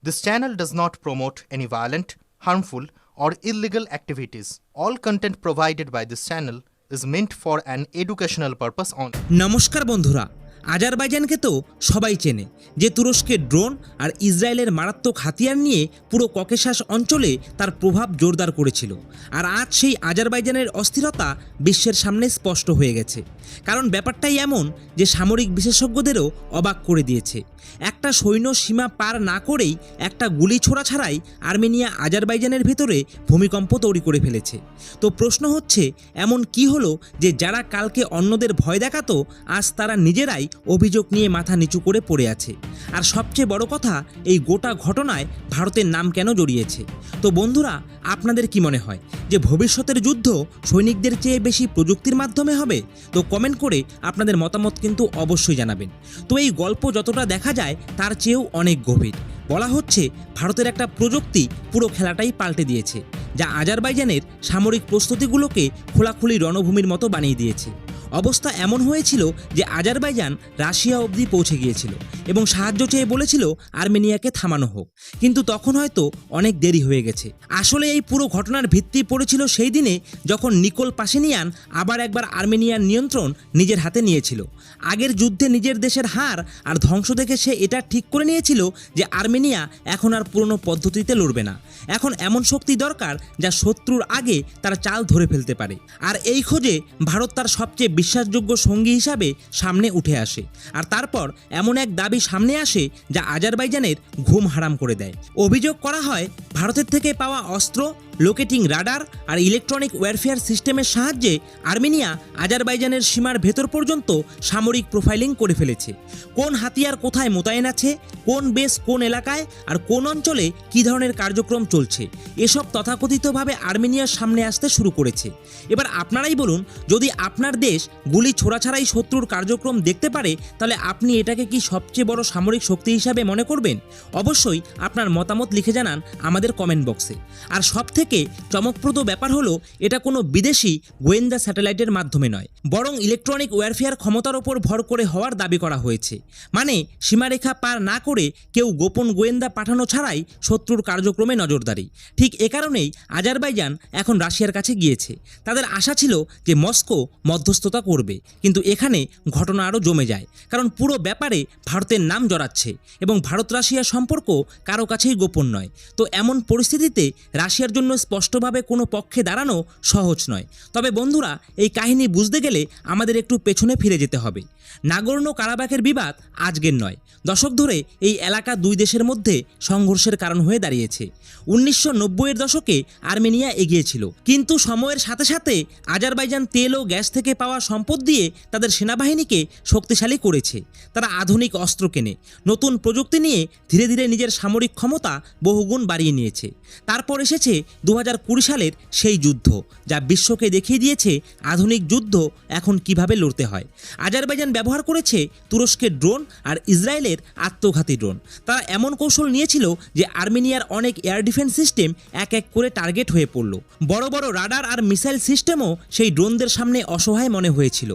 This channel does not promote any violent, harmful, or illegal activities. All content provided by this channel is meant for an educational purpose only. নমস্কার বন্ধুরা, আজারবাইজানকে তো সবাই চেনে যে তুরস্কের drone আর ইসরায়েলের মারাত্মক হাতিয়ার নিয়ে পুরো ককেশাস অঞ্চলে তার প্রভাব জোরদার করেছিল। আর আজ সেই আজারবাইজানের অস্থিরতা বিশ্বের সামনে স্পষ্ট হয়ে গেছে। কারণ ব্যাপারটাই এমন যে সামরিক বিশেষজ্ঞদেরও অবাক করে দিয়েছে। একটা সৈন্য সীমা পার না করেই একটা গুলি ছোড়া ছাড়াই আর্মেনিয়া আজারবাইজানের ভেতরে ভূমিকম্প তৈরি করে ফেলেছে। তো প্রশ্ন হচ্ছে, এমন কি হলো যে যারা কালকে অন্যদের ভয় দেখাতো আজ তারা নিজেরাই অভিযোগ নিয়ে মাথা নিচু করে পড়ে আছে? আর সবচেয়ে বড় কথা, এই গোটা ঘটনায় ভারতের নাম কেন জড়িয়েছে? তো বন্ধুরা, আপনাদের কি মনে হয় যে ভবিষ্যতের যুদ্ধ সৈনিকদের চেয়ে বেশি প্রযুক্তির মাধ্যমে হবে? তো কমেন্ট করে আপনাদের মতামত কিন্তু অবশ্যই জানাবেন। তো এই গল্প যতটা দেখা যায় তার চেয়েও অনেক গভীর। বলা হচ্ছে ভারতের একটা প্রযুক্তি পুরো খেলাটাই পাল্টে দিয়েছে, যা আজারবাইজানের সামরিক প্রস্তুতিগুলোকে খোলাখুলি রণভূমির মতো বানিয়ে দিয়েছে। অবস্থা এমন হয়েছিল যে আজারবাইজান রাশিয়া অবধি পৌঁছে গিয়েছিল এবং সাহায্য চেয়ে বলেছিল আর্মেনিয়াকে থামানো হোক, কিন্তু তখন হয়তো অনেক দেরি হয়ে গেছে। আসলে এই পুরো ঘটনার ভিত্তি পড়েছিল সেই দিনে যখন নিকোল পাশিনিয়ান আবার একবার আর্মেনিয়ার নিয়ন্ত্রণ নিজের হাতে নিয়েছিল। আগের যুদ্ধে নিজের দেশের হার আর ধ্বংস দেখে সে এটা ঠিক করে নিয়েছিল যে আর্মেনিয়া এখন আর পুরনো পদ্ধতিতে লড়বে না। এখন এমন শক্তি দরকার যা শত্রুর আগে তার চাল ধরে ফেলতে পারে। আর এই খোঁজে ভারত তার সবচেয়ে বিশ্বাসযোগ্য সঙ্গী হিসাবে সামনে উঠে আসে। আর তারপর এমন এক দাবি সামনে আসে যা আজারবাইজানের ঘুম হারাম করে দেয়। অভিযোগ করা হয় ভারতের থেকে পাওয়া অস্ত্র, লোকেটিং রাডার আর ইলেকট্রনিক ওয়্যারফেয়ার সিস্টেমের সাহায্যে আর্মেনিয়া আজারবাইজানের সীমার ভেতর পর্যন্ত সামরিক প্রোফাইলিং করে ফেলেছে। কোন হাতিয়ার কোথায় মোতায়েন আছে, কোন বেস কোন এলাকায় আর কোন অঞ্চলে কী ধরনের কার্যক্রম চলছে, এসব তথাকথিতভাবে আর্মেনিয়ার সামনে আসতে শুরু করেছে। এবার আপনারাই বলুন, যদি আপনার দেশ গুলি ছোড়া ছাড়াই শত্রুর কার্যক্রম দেখতে পারে, তাহলে আপনি এটাকে কি সবচেয়ে বড় সামরিক শক্তি হিসাবে মনে করবেন? অবশ্যই আপনার মতামত লিখে জানান আমাদের কমেন্ট বক্সে। আর সবথেকে চমকপ্রদ ব্যাপার হলো, এটা কোনো বিদেশি গোয়েন্দা স্যাটেলাইটের মাধ্যমে নয়, বরং ইলেকট্রনিক ওয়্যারফেয়ার ক্ষমতার ওপর ভর করে হওয়ার দাবি করা হয়েছে। মানে সীমারেখা পার না করে কেউ গোপন গোয়েন্দা পাঠানো ছাড়াই শত্রুর কার্যক্রমে নজরদারি। ঠিক এ কারণেই আজারবাইজান এখন রাশিয়ার কাছে গিয়েছে। তাদের আশা ছিল যে মস্কো মধ্যস্থতা করবে, কিন্তু এখানে ঘটনা আরও জমে যায়। কারণ পুরো ব্যাপারে ভারতের নাম জড়াচ্ছে এবং ভারত রাশিয়া সম্পর্ক কারো কাছেই গোপন নয়। তো এমন পরিস্থিতিতে রাশিয়ার জন্য স্পষ্টভাবে কোনো পক্ষে দাঁড়ানো সহজ নয়। তবে বন্ধুরা, এই কাহিনী বুঝতে গেলে আমাদের একটু পেছনে ফিরে যেতে হবে। নাগোর্নো কারাবাখের বিবাদ আজকের নয়, দশক ধরে এই এলাকা দুই দেশের মধ্যে সংঘর্ষের কারণ হয়ে দাঁড়িয়েছে। 1990-এর দশকে আর্মেনিয়া এগিয়েছিল, কিন্তু সময়ের সাথে সাথে আজারবাইজান তেল ও গ্যাস থেকে পাওয়া সম্পদ দিয়ে তাদের সেনাবাহিনীকে শক্তিশালী করেছে। তারা আধুনিক অস্ত্র কেনে, নতুন প্রযুক্তি নিয়ে ধীরে ধীরে নিজের সামরিক ক্ষমতা বহুগুণ বাড়িয়ে নিয়েছে। তারপর এসেছে 2020 সালের সেই যুদ্ধ, যা বিশ্বকে দেখিয়ে দিয়েছে আধুনিক যুদ্ধ এখন কিভাবে লড়তে হয়। আজারবাইজান ব্যবহার করেছে তুরস্কের ড্রোন আর ইসরায়েলের আত্মঘাতী ড্রোন। তারা এমন কৌশল নিয়েছিল যে আর্মেনিয়ার অনেক এয়ার ডিফেন্স সিস্টেম এক এক করে টার্গেট হয়ে পড়ল। বড় বড় রাডার আর মিসাইল সিস্টেমও সেই ড্রোনদের সামনে অসহায় মনে হয়েছিল।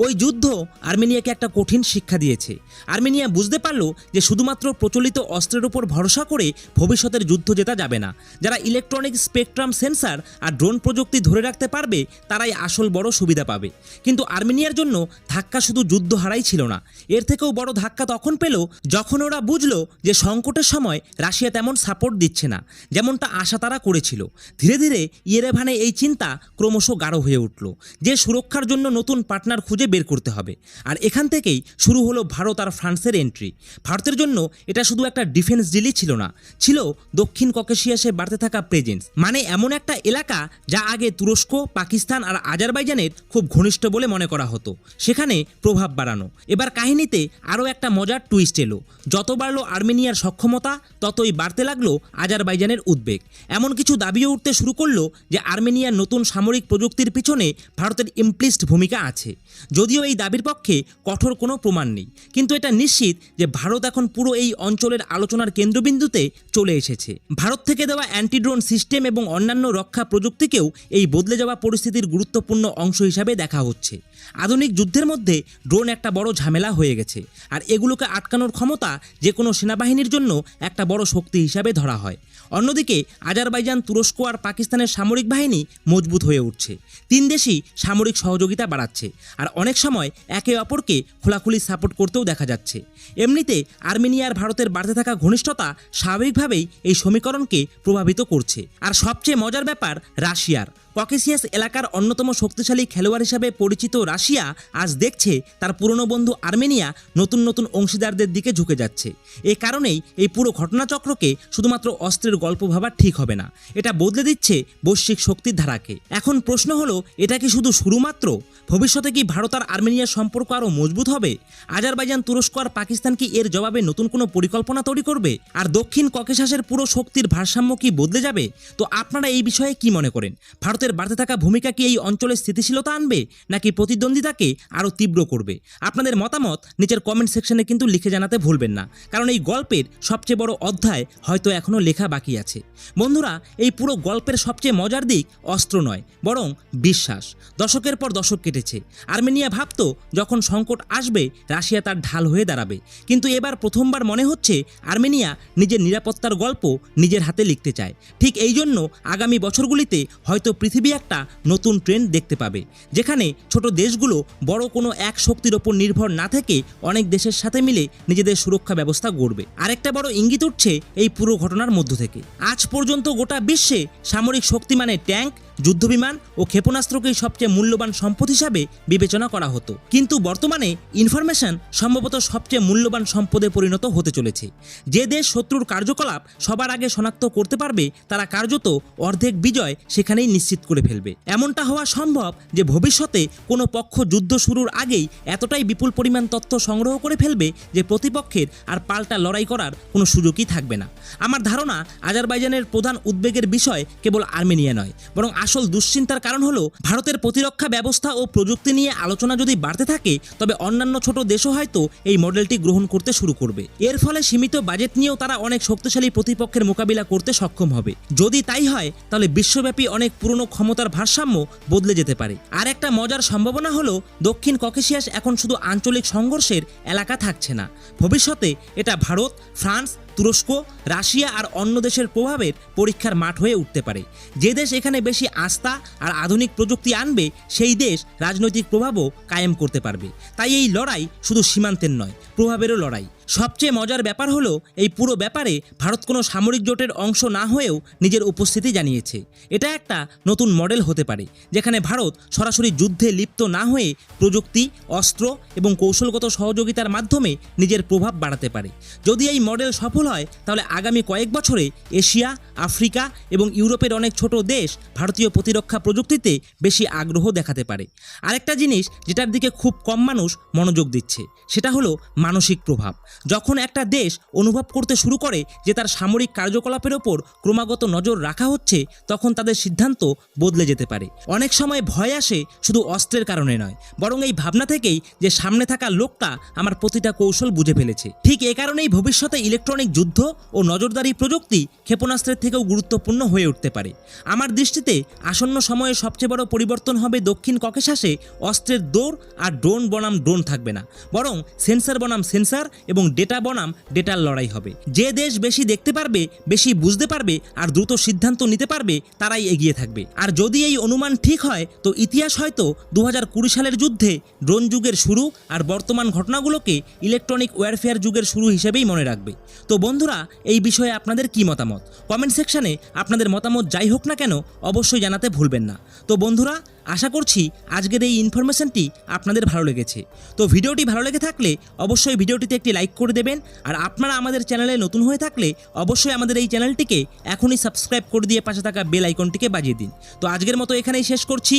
ওই যুদ্ধ আর্মেনিয়াকে একটা কঠিন শিক্ষা দিয়েছে। আর্মেনিয়া বুঝতে পারল যে শুধুমাত্র প্রচলিত অস্ত্রের উপর ভরসা করে ভবিষ্যতের যুদ্ধ জেতা যাবে না। যারা ইলেকট্রনিক স্পেকট্রাম সেন্সার আর ড্রোন প্রযুক্তি ধরে রাখতে পারবে তারাই আসল বড় সুবিধা পাবে। কিন্তু আর্মেনিয়ার জন্য ধাক্কা শুধু যুদ্ধ হারাই ছিল না, এর থেকেও বড় ধাক্কা তখন পেল যখন ওরা বুঝলো যে সংকটের সময় রাশিয়া তেমন সাপোর্ট দিচ্ছে না, যেমনটা আশা তারা করেছিল। ধীরে ধীরে ইয়েরেভানে এই চিন্তা ক্রমশ গাঢ় হয়ে উঠল যে সুরক্ষার জন্য নতুন পার্টনার খুঁজে বের করতে হবে। আর এখান থেকেই শুরু হলো ভারত আর ফ্রান্সের এন্ট্রি। ভারতের জন্য এটা শুধু একটা ডিফেন্স ডিলই ছিল না, ছিল দক্ষিণ ককেশিয়াসে বাড়তে থাকা প্রেজেন্স। মানে এমন একটা এলাকা যা আগে তুরস্ক, পাকিস্তান আর আজারবাইজানের খুব ঘনিষ্ঠ বলে মনে করা হতো, সেখানে প্রভাব বাড়ানো। এবার কাহিনীতে আরও একটা মজার টুইস্ট এলো। যত বাড়লো আর্মেনিয়ার সক্ষমতা, ততই বাড়তে লাগলো আজারবাইজানের উদ্বেগ। এমন কিছু দাবিও উঠতে শুরু করলো যে আর্মেনিয়ার নতুন সামরিক প্রযুক্তির পিছনে ভারতের ইমপ্লিসিট ভূমিকা আছে। যদিও এই দাবির পক্ষে কঠোর কোনো প্রমাণ নেই, কিন্তু এটা নিশ্চিত যে ভারত এখন পুরো এই অঞ্চলের আলোচনার কেন্দ্রবিন্দুতে চলে এসেছে। ভারত থেকে দেওয়া অ্যান্টিড্রোন সিস্টেম এবং অন্যান্য রক্ষা প্রযুক্তিকেও এই বদলে যাওয়া পরিস্থিতির গুরুত্বপূর্ণ অংশ হিসাবে দেখা হচ্ছে। আধুনিক যুদ্ধের মধ্যে ড্রোন ড্রোন একটা বড় ঝামেলা হয়ে গেছে, আর এগুলোকে আটকানোর ক্ষমতা যে কোনো সেনাবাহিনীর জন্য একটা বড় শক্তি হিসাবে ধরা হয়। অন্যদিকে আজারবাইজান, তুরস্ক আর পাকিস্তানের সামরিক বাহিনী মজবুত হয়ে উঠছে। তিন দেশই সামরিক সহযোগিতা বাড়াচ্ছে, আর অনেক সময় একে অপরকে খোলাখুলি সাপোর্ট করতেও দেখা যাচ্ছে। এমনিতে আর্মেনিয়া আর ভারতের বাড়তে থাকা ঘনিষ্ঠতা স্বাভাবিকভাবেই এই সমীকরণকে প্রভাবিত করছে। আর সবচেয়ে মজার ব্যাপার রাশিয়ার। ককেশিয়াস এলাকার অন্যতম শক্তিশালী খেলোয়াড় হিসাবে পরিচিত রাশিয়া আজ দেখছে তার পুরনো বন্ধু আর্মেনিয়া নতুন নতুন অংশীদারদের দিকে ঝুঁকে যাচ্ছে। এ কারণেই এই পুরো ঘটনাচক্রকে শুধুমাত্র অস্ত্রের গল্প ভাবা ঠিক হবে না, এটা বদলে দিচ্ছে বৈশ্বিক শক্তির ধারাকে। এখন প্রশ্ন হলো, এটা কি শুধু শুরু মাত্র? ভবিষ্যতে কি ভারত আর আর্মেনিয়ার সম্পর্ক আরও মজবুত হবে? আজারবাইজান, তুরস্ক আর পাকিস্তান কি এর জবাবে নতুন কোনো পরিকল্পনা তৈরি করবে? আর দক্ষিণ ককেশাসের পুরো শক্তির ভারসাম্য কি বদলে যাবে? তো আপনারা এই বিষয়ে কি মনে করেন? ভারতের বাড়তে থাকা ভূমিকা কি এই অঞ্চলের স্থিতিশীলতা আনবে, নাকি প্রতিদ্বন্দ্বিতাকে আরও তীব্র করবে? আপনাদের মতামত নিচের কমেন্ট সেকশনে কিন্তু লিখে জানাতে ভুলবেন না, কারণ এই গল্পের সবচেয়ে বড় অধ্যায় হয়তো এখনও লেখা বাকি আছে। বন্ধুরা, এই পুরো গল্পের সবচেয়ে মজার দিক অস্ত্র নয়, বরং বিশ্বাস। দশকের পর দশক কেটেছে, আর্মেনিয়া ভাবত যখন সংকট আসবে রাশিয়া তার ঢাল হয়ে দাঁড়াবে, কিন্তু এবার প্রথমবার মনে হচ্ছে আর্মেনিয়া নিজের নিরাপত্তার গল্প নিজের হাতে লিখতে চায়। ঠিক এই জন্য আগামী বছরগুলিতে হয়তো পৃথিবী একটা নতুন ট্রেন্ড দেখতে পাবে, যেখানে ছোট দেশগুলো বড় কোনো এক শক্তির ওপর নির্ভর না থেকে অনেক দেশের সাথে মিলে নিজেদের সুরক্ষা ব্যবস্থা গড়বে। আরেকটা বড় ইঙ্গিত উঠছে এই পুরো ঘটনার মধ্য থেকে। আজ পর্যন্ত গোটা বিশ্বে সামরিক শক্তি মানে ট্যাঙ্ক, যুদ্ধবিমান ও ক্ষেপণাস্ত্রকেই সবচেয়ে মূল্যবান সম্পদ হিসাবে বিবেচনা করা হতো, কিন্তু বর্তমানে ইনফরমেশন সম্ভবত সবচেয়ে মূল্যবান সম্পদে পরিণত হতে চলেছে। যে দেশ শত্রুর কার্যকলাপ সবার আগে শনাক্ত করতে পারবে, তারা কার্যত অর্ধেক বিজয় সেখানেই নিশ্চিত করে ফেলবে। এমনটা হওয়া সম্ভব যে ভবিষ্যতে কোনো পক্ষ যুদ্ধ শুরুর আগেই এতটাই বিপুল পরিমাণ তথ্য সংগ্রহ করে ফেলবে যে প্রতিপক্ষের আর পাল্টা লড়াই করার কোনো সুযোগই থাকবে না। আমার ধারণা আজারবাইজানের প্রধান উদ্বেগের বিষয় কেবল আর্মেনিয়া নয়, বরং আসল দুশ্চিন্তার কারণ হলো ভারতের প্রতিরক্ষা ব্যবস্থা ও প্রযুক্তি নিয়ে আলোচনা যদি বাড়তে থাকে, তবে অন্যান্য ছোট দেশও হয়তো এই মডেলটি গ্রহণ করতে শুরু করবে। এর ফলে সীমিত বাজেট নিয়েও তারা অনেক শক্তিশালী প্রতিপক্ষের মোকাবিলা করতে সক্ষম হবে। যদি তাই হয়, তাহলে বিশ্বব্যাপী অনেক পুরনো ক্ষমতার ভারসাম্য বদলে যেতে পারে। আর একটা মজার সম্ভাবনা হলো দক্ষিণ ককেশিয়াস এখন শুধু আঞ্চলিক সংঘর্ষের এলাকা থাকছে না, ভবিষ্যতে এটা ভারত, ফ্রান্স, তুরস্ক, রাশিয়া আর অন্য দেশের প্রভাবের পরীক্ষার মাঠ হয়ে উঠতে পারে। যে দেশ এখানে বেশি আস্থা আর আধুনিক প্রযুক্তি আনবে, সেই দেশ রাজনৈতিক প্রভাবও কায়েম করতে পারবে। তাই এই লড়াই শুধু সীমান্তের নয়, প্রভাবেরও লড়াই। সবচেয়ে মজার ব্যাপার হলো এই পুরো ব্যাপারে ভারত কোনো সামরিক জোটের অংশ না হয়েও নিজের উপস্থিতি জানিয়েছে। এটা একটা নতুন মডেল হতে পারে, যেখানে ভারত সরাসরি যুদ্ধে লিপ্ত না হয়ে প্রযুক্তি, অস্ত্র এবং কৌশলগত সহযোগিতার মাধ্যমে নিজের প্রভাব বাড়াতে পারে। যদি এই মডেল সফল হয়, তাহলে আগামী কয়েক বছরে এশিয়া, আফ্রিকা এবং ইউরোপের অনেক ছোট দেশ ভারতীয় প্রতিরক্ষা প্রযুক্তিতে বেশি আগ্রহ দেখাতে পারে। আরেকটা জিনিস যেটার দিকে খুব কম মানুষ মনোযোগ দিচ্ছে, সেটা হলো মানসিক প্রভাব। যখন একটা দেশ অনুভব করতে শুরু করে যে তার সামরিক কার্যকলাপের ওপর ক্রমাগত নজর রাখা হচ্ছে, তখন তাদের সিদ্ধান্ত বদলে যেতে পারে। অনেক সময় ভয় আসে শুধু অস্ত্রের কারণে নয়, বরং এই ভাবনা থেকেই যে সামনে থাকা লোকটা আমার প্রতিটা কৌশল বুঝে ফেলেছে। ঠিক এ কারণেই ভবিষ্যতে ইলেকট্রনিক যুদ্ধ ও নজরদারি প্রযুক্তি ক্ষেপণাস্ত্রের থেকেও গুরুত্বপূর্ণ হয়ে উঠতে পারে। আমার দৃষ্টিতে আসন্ন সময়ে সবচেয়ে বড় পরিবর্তন হবে দক্ষিণ ককেশাসে অস্ত্রের দৌড় আর ড্রোন বনাম ড্রোন থাকবে না, বরং সেন্সার বনাম সেন্সার এবং ডেটা বনাম ডেটার লড়াই হবে। যে দেশ বেশি দেখতে পারবে, বেশি বুঝতে পারবে আর দ্রুত সিদ্ধান্ত নিতে পারবে, তারাই এগিয়ে থাকবে। আর যদি এই অনুমান ঠিক হয়, তো ইতিহাস হয়তো 2020 সালের যুদ্ধে ড্রোন যুগের শুরু আর বর্তমান ঘটনাগুলোকে ইলেকট্রনিক ওয়ারফেয়ার যুগের শুরু হিসেবেই মনে রাখবে। তো বন্ধুরা, এই বিষয়ে আপনাদের কি মতামত? কমেন্ট সেকশনে আপনাদের মতামত যাই হোক না কেন অবশ্যই জানাতে ভুলবেন না। তো বন্ধুরা, আশা করছি আজকের এই ইনফরমেশনটি আপনাদের ভালো লেগেছে। তো ভিডিওটি ভালো লেগে থাকলে অবশ্যই ভিডিওটিতে একটি লাইক করে দেবেন, আর আপনারা আমাদের চ্যানেলে নতুন হয়ে থাকলে অবশ্যই আমাদের এই চ্যানেলটিকে এখনই সাবস্ক্রাইব করে দিয়ে পাশে থাকা বেল আইকনটিকে বাজিয়ে দিন। তো আজকের মতো এখানেই শেষ করছি।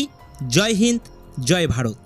জয় হিন্দ, জয় ভারত।